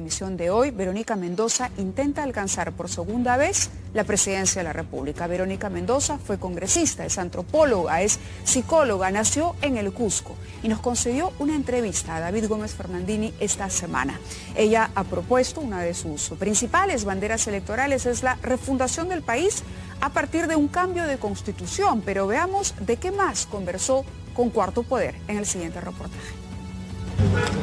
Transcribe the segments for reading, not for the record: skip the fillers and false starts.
emisión de hoy, Verónica Mendoza intenta alcanzar por segunda vez la presidencia de la República. Verónica Mendoza fue congresista, es antropóloga, es psicóloga, nació en el Cusco y nos concedió una entrevista a David Gómez Fernandini esta semana. Ella ha propuesto una de sus principales banderas electorales, es la refundación del país a partir de un cambio de constitución, pero veamos de qué más conversó con Cuarto Poder en el siguiente reportaje.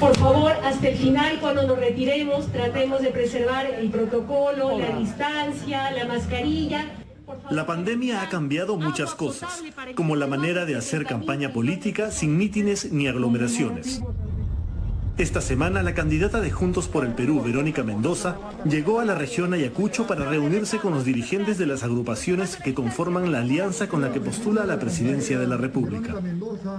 Por favor, hasta el final, cuando nos retiremos, tratemos de preservar el protocolo, la distancia, la mascarilla. La pandemia ha cambiado muchas cosas, como la manera de hacer campaña política sin mítines ni aglomeraciones. Esta semana, la candidata de Juntos por el Perú, Verónica Mendoza, llegó a la región Ayacucho para reunirse con los dirigentes de las agrupaciones que conforman la alianza con la que postula a la presidencia de la República.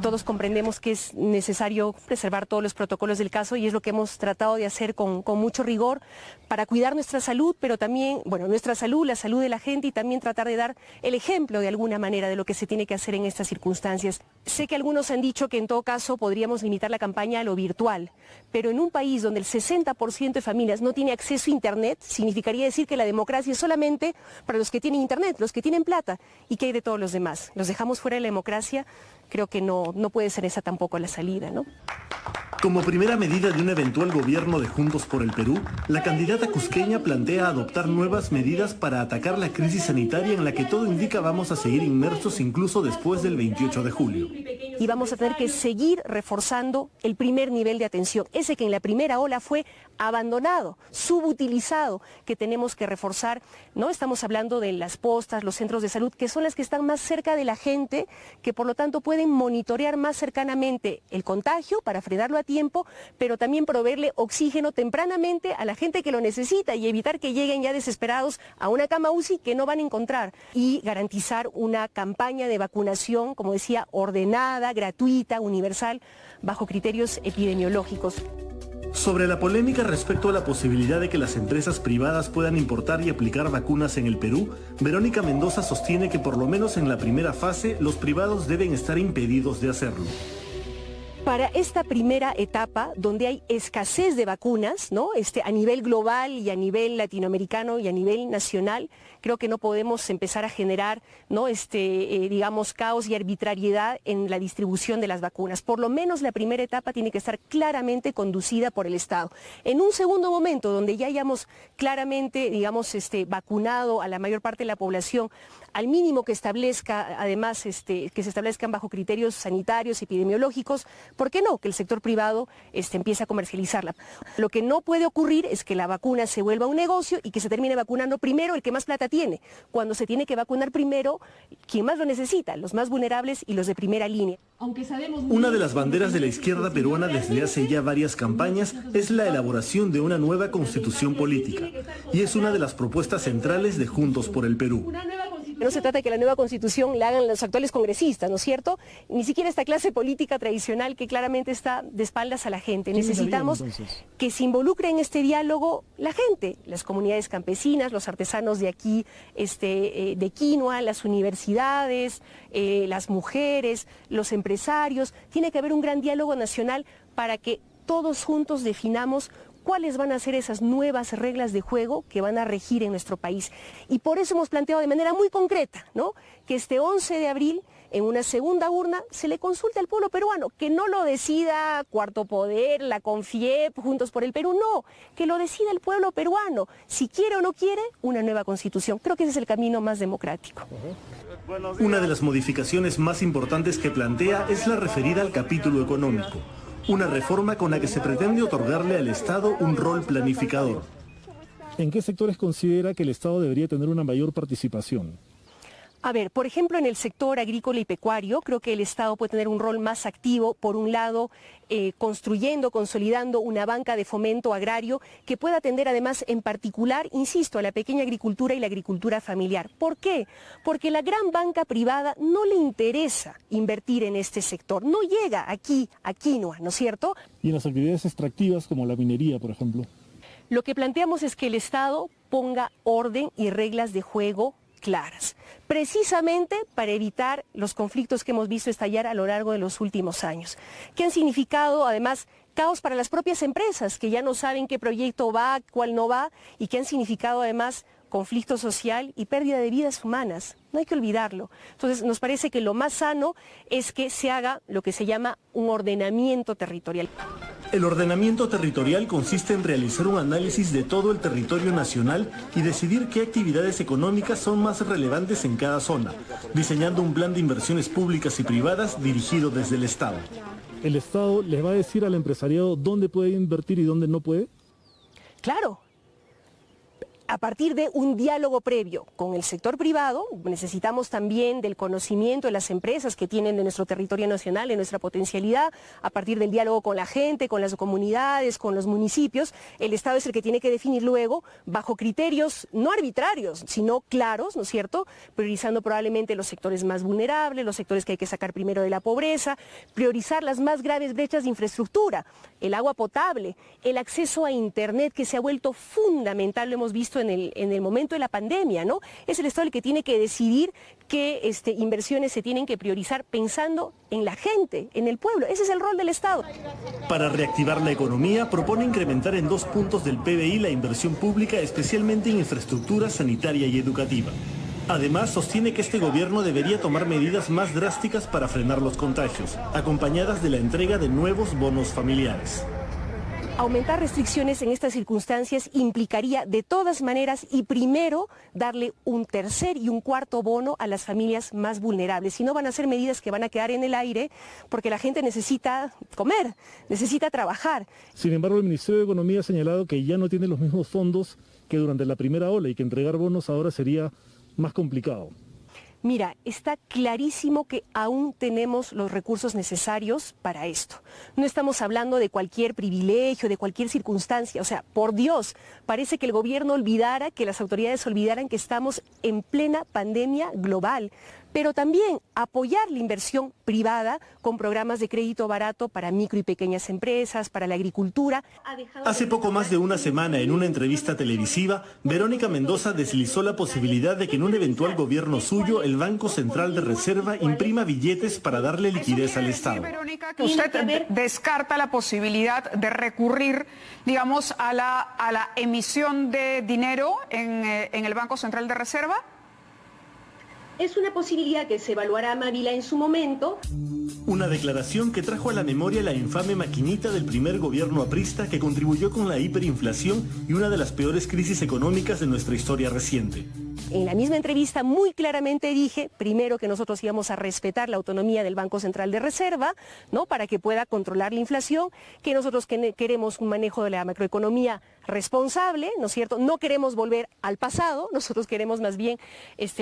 Todos comprendemos que es necesario preservar todos los protocolos del caso y es lo que hemos tratado de hacer con mucho rigor para cuidar nuestra salud, pero también, nuestra salud, la salud de la gente y también tratar de dar el ejemplo de alguna manera de lo que se tiene que hacer en estas circunstancias. Sé que algunos han dicho que en todo caso podríamos limitar la campaña a lo virtual, pero en un país donde el 60% de familias no tiene acceso a Internet, significaría decir que la democracia es solamente para los que tienen Internet, los que tienen plata, y que hay de todos los demás. ¿Los dejamos fuera de la democracia? Creo que no puede ser esa tampoco la salida, ¿no? Como primera medida de un eventual gobierno de Juntos por el Perú, la candidata cusqueña plantea adoptar nuevas medidas para atacar la crisis sanitaria en la que todo indica vamos a seguir inmersos incluso después del 28 de julio. Y vamos a tener que seguir reforzando el primer nivel de atención, ese que en la primera ola fue abandonado, subutilizado, que tenemos que reforzar, ¿no? Estamos hablando de las postas, los centros de salud, que son las que están más cerca de la gente, que por lo tanto pueden monitorear más cercanamente el contagio para frenarlo a tiempo, pero también proveerle oxígeno tempranamente a la gente que lo necesita y evitar que lleguen ya desesperados a una cama UCI que no van a encontrar, y garantizar una campaña de vacunación, como decía, ordenada, gratuita, universal, bajo criterios epidemiológicos. Sobre la polémica respecto a la posibilidad de que las empresas privadas puedan importar y aplicar vacunas en el Perú, Verónica Mendoza sostiene que por lo menos en la primera fase los privados deben estar impedidos de hacerlo. Para esta primera etapa, donde hay escasez de vacunas, ¿no? A nivel global y a nivel latinoamericano y a nivel nacional, creo que no podemos empezar a generar, ¿no? Caos y arbitrariedad en la distribución de las vacunas. Por lo menos la primera etapa tiene que estar claramente conducida por el Estado. En un segundo momento, donde ya hayamos claramente, vacunado a la mayor parte de la población, al mínimo que establezca, además, que se establezcan bajo criterios sanitarios, epidemiológicos, ¿por qué no? Que el sector privado empiece a comercializarla. Lo que no puede ocurrir es que la vacuna se vuelva un negocio y que se termine vacunando primero el que más plata tiene, cuando se tiene que vacunar primero quien más lo necesita, los más vulnerables y los de primera línea. Una de las banderas de la izquierda peruana desde hace ya varias campañas es la elaboración de una nueva constitución política, y es una de las propuestas centrales de Juntos por el Perú. No se trata de que la nueva constitución la hagan los actuales congresistas, ¿no es cierto? Ni siquiera esta clase política tradicional que claramente está de espaldas a la gente. Necesitamos que se involucre en este diálogo la gente, las comunidades campesinas, los artesanos de aquí, de quinoa, las universidades, las mujeres, los empresarios. Tiene que haber un gran diálogo nacional para que todos juntos definamos cuáles van a ser esas nuevas reglas de juego que van a regir en nuestro país. Y por eso hemos planteado de manera muy concreta, ¿no?, que este 11 de abril, en una segunda urna, se le consulte al pueblo peruano, que no lo decida Cuarto Poder, la CONFIEP, Juntos por el Perú, no, que lo decida el pueblo peruano, si quiere o no quiere una nueva constitución. Creo que ese es el camino más democrático. Una de las modificaciones más importantes que plantea es la referida al capítulo económico. Una reforma con la que se pretende otorgarle al Estado un rol planificador. ¿En qué sectores considera que el Estado debería tener una mayor participación? A ver, por ejemplo, en el sector agrícola y pecuario, creo que el Estado puede tener un rol más activo, por un lado, construyendo, consolidando una banca de fomento agrario que pueda atender además en particular, insisto, a la pequeña agricultura y la agricultura familiar. ¿Por qué? Porque la gran banca privada no le interesa invertir en este sector, no llega aquí a quinoa, ¿no es cierto? Y en las actividades extractivas como la minería, por ejemplo. Lo que planteamos es que el Estado ponga orden y reglas de juego claras, precisamente para evitar los conflictos que hemos visto estallar a lo largo de los últimos años, que han significado además caos para las propias empresas, que ya no saben qué proyecto va, cuál no va, y que han significado además conflicto social y pérdida de vidas humanas. No hay que olvidarlo. Entonces, nos parece que lo más sano es que se haga lo que se llama un ordenamiento territorial. El ordenamiento territorial consiste en realizar un análisis de todo el territorio nacional y decidir qué actividades económicas son más relevantes en cada zona, diseñando un plan de inversiones públicas y privadas dirigido desde el Estado. ¿El Estado les va a decir al empresariado dónde puede invertir y dónde no puede? Claro. A partir de un diálogo previo con el sector privado, necesitamos también del conocimiento de las empresas que tienen de nuestro territorio nacional, de nuestra potencialidad, a partir del diálogo con la gente, con las comunidades, con los municipios. El Estado es el que tiene que definir luego, bajo criterios no arbitrarios, sino claros, ¿no es cierto?, priorizando probablemente los sectores más vulnerables, los sectores que hay que sacar primero de la pobreza, priorizar las más graves brechas de infraestructura, el agua potable, el acceso a Internet, que se ha vuelto fundamental, lo hemos visto en el momento de la pandemia, ¿no? Es el Estado el que tiene que decidir qué inversiones se tienen que priorizar pensando en la gente, en el pueblo. Ese es el rol del Estado. Para reactivar la economía, propone incrementar en 2 puntos del PBI la inversión pública, especialmente en infraestructura sanitaria y educativa. Además, sostiene que este gobierno debería tomar medidas más drásticas para frenar los contagios, acompañadas de la entrega de nuevos bonos familiares. Aumentar restricciones en estas circunstancias implicaría de todas maneras y primero darle un tercer y un cuarto bono a las familias más vulnerables. Si no, van a ser medidas que van a quedar en el aire porque la gente necesita comer, necesita trabajar. Sin embargo, el Ministerio de Economía ha señalado que ya no tiene los mismos fondos que durante la primera ola y que entregar bonos ahora sería más complicado. Mira, está clarísimo que aún tenemos los recursos necesarios para esto. No estamos hablando de cualquier privilegio, de cualquier circunstancia. O sea, por Dios, parece que el gobierno olvidara, que las autoridades olvidaran que estamos en plena pandemia global. Pero también apoyar la inversión privada con programas de crédito barato para micro y pequeñas empresas, para la agricultura. Hace poco más de una semana, en una entrevista televisiva, Verónica Mendoza deslizó la posibilidad de que en un eventual gobierno suyo, el Banco Central de Reserva imprima billetes para darle liquidez al Estado. Verónica, que usted descarta la posibilidad de recurrir, digamos, a la emisión de dinero en el Banco Central de Reserva. Es una posibilidad que se evaluará, Mávila, en su momento. Una declaración que trajo a la memoria la infame maquinita del primer gobierno aprista que contribuyó con la hiperinflación y una de las peores crisis económicas de nuestra historia reciente. En la misma entrevista muy claramente dije, primero, que nosotros íbamos a respetar la autonomía del Banco Central de Reserva, ¿no?, para que pueda controlar la inflación, que nosotros queremos un manejo de la macroeconomía responsable, ¿no es cierto? No queremos volver al pasado, nosotros queremos más bien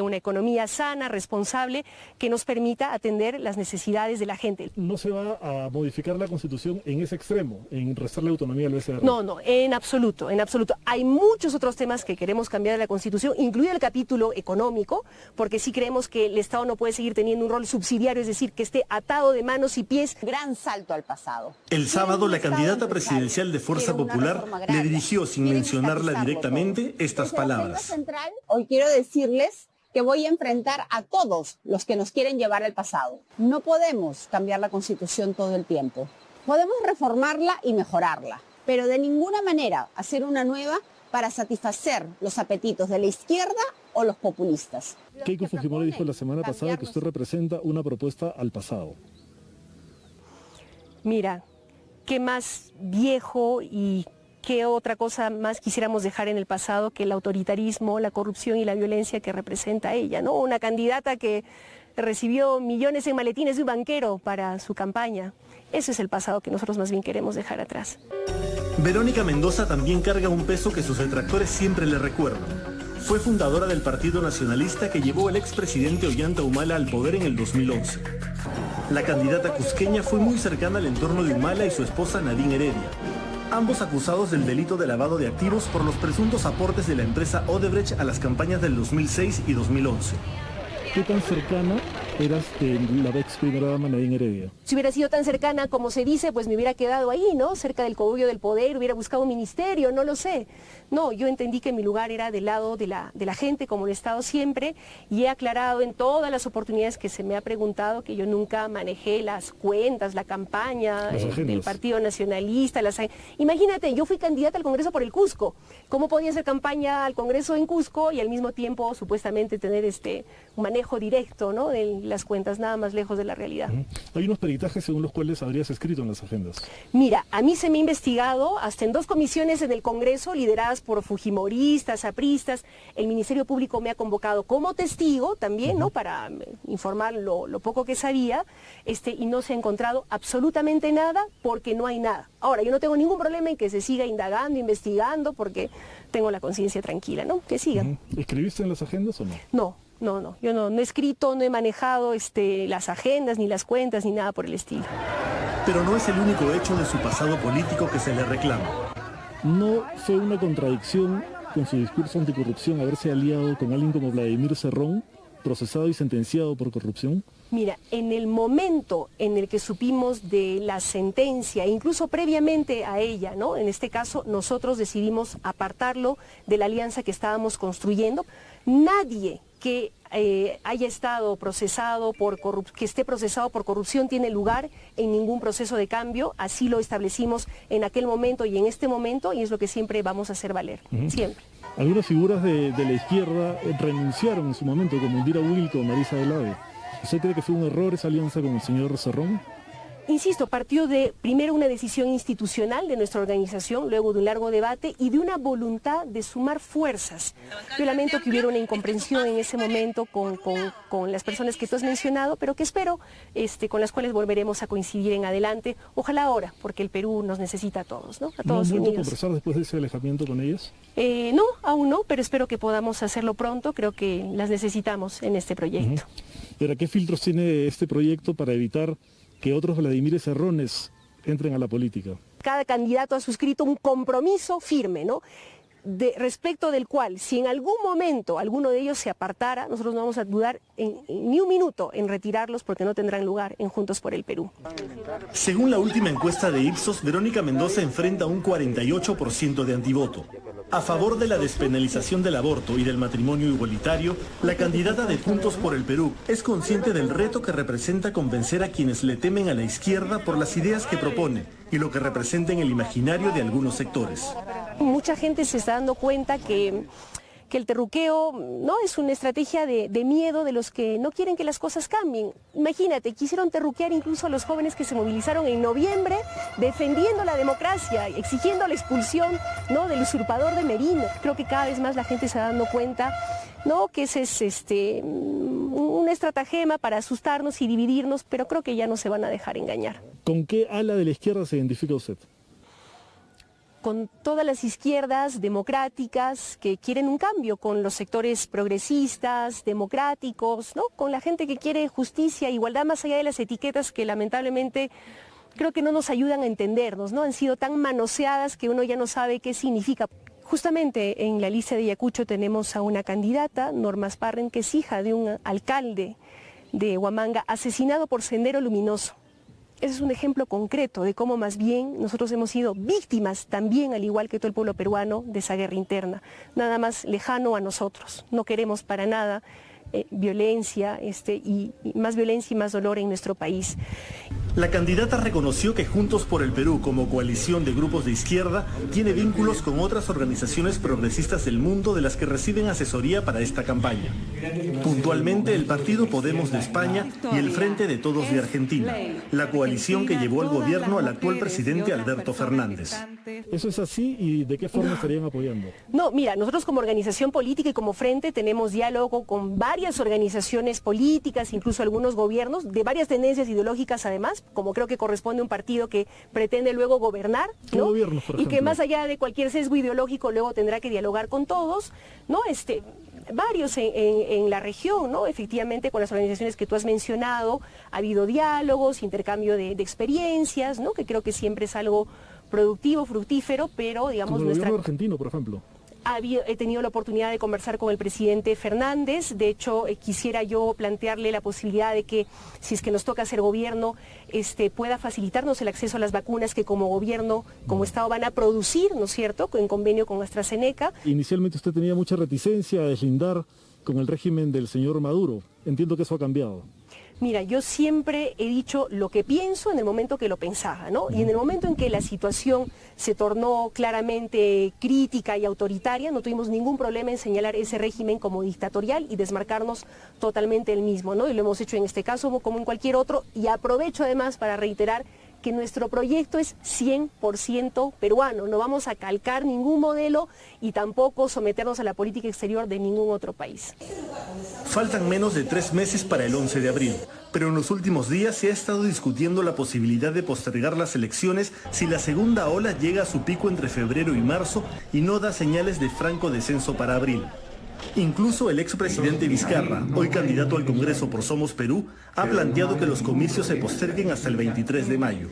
una economía sana, responsable, que nos permita atender las necesidades de la gente. ¿No se va a modificar la Constitución en ese extremo, en restarle autonomía al BCR? No, en absoluto, en absoluto. Hay muchos otros temas que queremos cambiar de la Constitución, incluido el capítulo económico, porque sí creemos que el Estado no puede seguir teniendo un rol subsidiario, es decir, que esté atado de manos y pies. Gran salto al pasado. El sábado, la candidata presidencial de Fuerza Popular le dirigió, sin mencionarla directamente, estas palabras. Hoy quiero decirles que voy a enfrentar a todos los que nos quieren llevar al pasado. No podemos cambiar la Constitución todo el tiempo. Podemos reformarla y mejorarla, pero de ninguna manera hacer una nueva para satisfacer los apetitos de la izquierda o los populistas. Keiko Fujimori dijo la semana pasada que usted representa una propuesta al pasado. Mira, ¿qué más viejo y qué otra cosa más quisiéramos dejar en el pasado que el autoritarismo, la corrupción y la violencia que representa ella, ¿no? Una candidata que recibió millones en maletines de un banquero para su campaña. Ese es el pasado que nosotros más bien queremos dejar atrás. Verónica Mendoza también carga un peso que sus detractores siempre le recuerdan. Fue fundadora del Partido Nacionalista que llevó al expresidente Ollanta Humala al poder en el 2011. La candidata cusqueña fue muy cercana al entorno de Humala y su esposa Nadine Heredia, ambos acusados del delito de lavado de activos por los presuntos aportes de la empresa Odebrecht a las campañas del 2006 y 2011. ¿Qué tan cercana era la ex primera dama Nadine Heredia. Si hubiera sido tan cercana como se dice, pues me hubiera quedado ahí, ¿no? Cerca del cogollo del poder, hubiera buscado un ministerio, no lo sé. No, yo entendí que mi lugar era del lado de la gente, como lo he estado siempre, y he aclarado en todas las oportunidades que se me ha preguntado que yo nunca manejé las cuentas, la campaña del Partido Nacionalista. Imagínate, yo fui candidata al Congreso por el Cusco. ¿Cómo podía hacer campaña al Congreso en Cusco y al mismo tiempo supuestamente tener un manejo directo, ¿no?, de las cuentas? Nada más lejos de la realidad. Hay unos peritajes según los cuales habrías escrito en las agendas. Mira, a mí se me ha investigado hasta en 2 comisiones en el Congreso lideradas por fujimoristas, apristas. El Ministerio Público me ha convocado como testigo también, ¿no?, para informar lo poco que sabía, y no se ha encontrado absolutamente nada porque no hay nada. Ahora, yo no tengo ningún problema en que se siga indagando, investigando, porque tengo la conciencia tranquila, ¿no? Que sigan. ¿Escribiste en las agendas o no? No, yo no he escrito, no he manejado las agendas, ni las cuentas, ni nada por el estilo. Pero no es el único hecho de su pasado político que se le reclama. ¿No fue una contradicción con su discurso anticorrupción haberse aliado con alguien como Vladimir Cerrón, procesado y sentenciado por corrupción? Mira, en el momento en el que supimos de la sentencia, incluso previamente a ella, ¿no?, en este caso nosotros decidimos apartarlo de la alianza que estábamos construyendo. Nadie que haya estado procesado que esté procesado por corrupción tiene lugar en ningún proceso de cambio. Así lo establecimos en aquel momento y en este momento, y es lo que siempre vamos a hacer valer, siempre. Algunas figuras de la izquierda renunciaron en su momento, como Indira Wilco o Marisa Velarde. ¿Usted cree que fue un error esa alianza con el señor Cerrón? Insisto, partió de primero una decisión institucional de nuestra organización, luego de un largo debate y de una voluntad de sumar fuerzas. Yo lamento que hubiera una incomprensión en ese momento con las personas que tú has mencionado, pero que espero con las cuales volveremos a coincidir en adelante. Ojalá ahora, porque el Perú nos necesita a todos, ¿no? A todos ¿No han vuelto a unidos. conversar después de ese alejamiento con ellas? No, aún no, pero espero que podamos hacerlo pronto. Creo que las necesitamos en este proyecto. ¿Pero qué filtros tiene este proyecto para evitar que otros Vladimir Cerrones entren a la política? Cada candidato ha suscrito un compromiso firme, ¿no?, respecto del cual, si en algún momento alguno de ellos se apartara, nosotros no vamos a dudar ni un minuto en retirarlos, porque no tendrán lugar en Juntos por el Perú. Según la última encuesta de Ipsos, Verónica Mendoza enfrenta un 48% de antivoto. A favor de la despenalización del aborto y del matrimonio igualitario, la candidata de Juntos por el Perú es consciente del reto que representa convencer a quienes le temen a la izquierda por las ideas que propone y lo que representa en el imaginario de algunos sectores. Mucha gente se está dando cuenta que el terruqueo no es una estrategia de miedo de los que no quieren que las cosas cambien. Imagínate, quisieron terruquear incluso a los jóvenes que se movilizaron en noviembre defendiendo la democracia, exigiendo la expulsión, ¿no?, del usurpador de Merino. Creo que cada vez más la gente se está dando cuenta, ¿no?, que ese es una estratagema para asustarnos y dividirnos, pero creo que ya no se van a dejar engañar. ¿Con qué ala de la izquierda se identifica usted? Con todas las izquierdas democráticas que quieren un cambio, con los sectores progresistas, democráticos, ¿no?, con la gente que quiere justicia, igualdad, más allá de las etiquetas que lamentablemente creo que no nos ayudan a entendernos, ¿no? Han sido tan manoseadas que uno ya no sabe qué significa. Justamente en la lista de Ayacucho tenemos a una candidata, Norma Sparren, que es hija de un alcalde de Huamanga, asesinado por Sendero Luminoso. Ese es un ejemplo concreto de cómo más bien nosotros hemos sido víctimas también, al igual que todo el pueblo peruano, de esa guerra interna. Nada más lejano a nosotros. No queremos para nada violencia y más violencia y más dolor en nuestro país. La candidata reconoció que Juntos por el Perú, como coalición de grupos de izquierda, tiene vínculos con otras organizaciones progresistas del mundo de las que reciben asesoría para esta campaña. Puntualmente, el partido Podemos de España y el Frente de Todos de Argentina, la coalición que llevó al gobierno al actual presidente Alberto Fernández. ¿Eso es así y de qué forma estarían apoyando? No, mira, nosotros como organización política y como Frente tenemos diálogo con varias organizaciones políticas, incluso algunos gobiernos, de varias tendencias ideológicas además, como creo que corresponde a un partido que pretende luego gobernar, ¿no? Gobiernos, por ejemplo. Y que más allá de cualquier sesgo ideológico luego tendrá que dialogar con todos, ¿no? Varios en la región, ¿no? Efectivamente, con las organizaciones que tú has mencionado, ha habido diálogos, intercambio de experiencias, ¿no?, que creo que siempre es algo productivo, fructífero, pero digamos... Como el gobierno argentino, por ejemplo. He tenido la oportunidad de conversar con el presidente Fernández. De hecho, quisiera yo plantearle la posibilidad de que, si es que nos toca hacer gobierno, pueda facilitarnos el acceso a las vacunas que como gobierno, como Estado, van a producir, ¿no es cierto?, en convenio con AstraZeneca. Inicialmente usted tenía mucha reticencia a deslindar con el régimen del señor Maduro. Entiendo que eso ha cambiado. Mira, yo siempre he dicho lo que pienso en el momento que lo pensaba, ¿no? Y en el momento en que la situación se tornó claramente crítica y autoritaria, no tuvimos ningún problema en señalar ese régimen como dictatorial y desmarcarnos totalmente del mismo, ¿no? Y lo hemos hecho en este caso como en cualquier otro, y aprovecho además para reiterar que nuestro proyecto es 100% peruano, no vamos a calcar ningún modelo y tampoco someternos a la política exterior de ningún otro país. Faltan menos de 3 meses para el 11 de abril, pero en los últimos días se ha estado discutiendo la posibilidad de postergar las elecciones si la segunda ola llega a su pico entre febrero y marzo y no da señales de franco descenso para abril. Incluso el expresidente Vizcarra, hoy candidato al Congreso por Somos Perú, ha planteado que los comicios se posterguen hasta el 23 de mayo.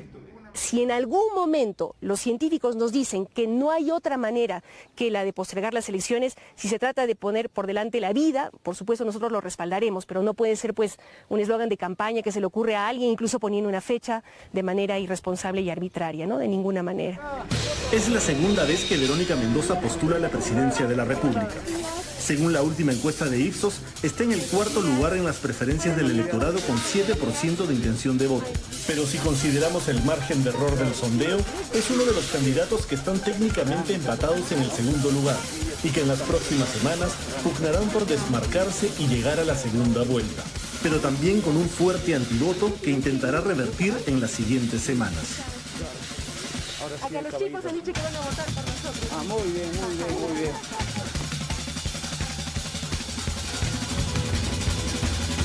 Si en algún momento los científicos nos dicen que no hay otra manera que la de postergar las elecciones, si se trata de poner por delante la vida, por supuesto nosotros lo respaldaremos, pero no puede ser pues un eslogan de campaña que se le ocurre a alguien, incluso poniendo una fecha de manera irresponsable y arbitraria, ¿no? De ninguna manera. Es la segunda vez que Verónica Mendoza postula a la presidencia de la República. Según la última encuesta de Ipsos, está en el 4º lugar en las preferencias del electorado con 7% de intención de voto. Pero si consideramos el margen de error del sondeo, es uno de los candidatos que están técnicamente empatados en el segundo lugar y que en las próximas semanas pugnarán por desmarcarse y llegar a la segunda vuelta. Pero también con un fuerte antivoto que intentará revertir en las siguientes semanas. Acá los chicos han dicho que van a votar por nosotros. Muy bien.